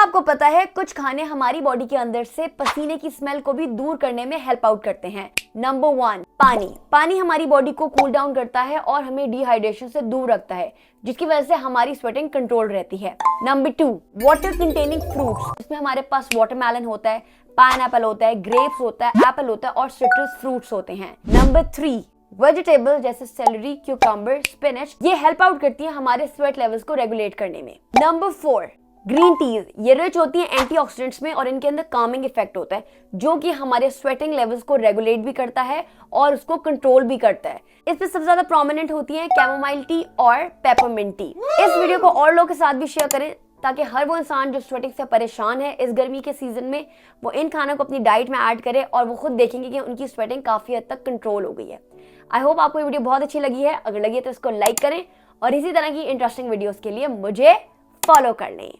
आपको पता है कुछ खाने हमारी बॉडी के अंदर से पसीने की स्मेल को भी दूर करने में हेल्प आउट करते हैं। नंबर 1, पानी। पानी हमारी बॉडी को कूल डाउन करता है और हमें डिहाइड्रेशन से दूर रखता है, जिसकी वजह से हमारी स्वेटिंग कंट्रोल रहती है। Number 2, water containing fruits. इसमें हमारे पास वाटरमेलन होता है, पाइनएप्पल होता है, ग्रेप्स होता है, एप्पल होता है और सिट्रस फ्रूट्स होते हैं। नंबर 3, वेजिटेबल जैसे सेलरी, क्यूकम्बर, स्पिनच, ये हेल्प आउट करती है हमारे स्वेट लेवल्स को रेगुलेट करने में। Number 4, green teas. ये रिच होती है एंटीऑक्सीडेंट्स में और इनके अंदर कामिंग इफेक्ट होता है, जो कि हमारे स्वेटिंग लेवल्स को रेगुलेट भी करता है और उसको कंट्रोल भी करता है। इसमें सबसे ज्यादा प्रोमिनेंट होती है कैमोमाइल टी और पेपरमिंट टी। इस वीडियो को और लोगों के साथ भी शेयर करें ताकि हर वो इंसान जो स्वेटिंग से परेशान है इस गर्मी के सीजन में, वो इन खानों को अपनी डाइट में ऐड करे और वो खुद देखेंगे कि उनकी स्वेटिंग काफी हद तक कंट्रोल हो गई है। आई होप आपको ये वीडियो बहुत अच्छी लगी है। अगर लगी है तो इसको लाइक करें और इसी तरह की इंटरेस्टिंग वीडियोस के लिए मुझे फॉलो कर लें।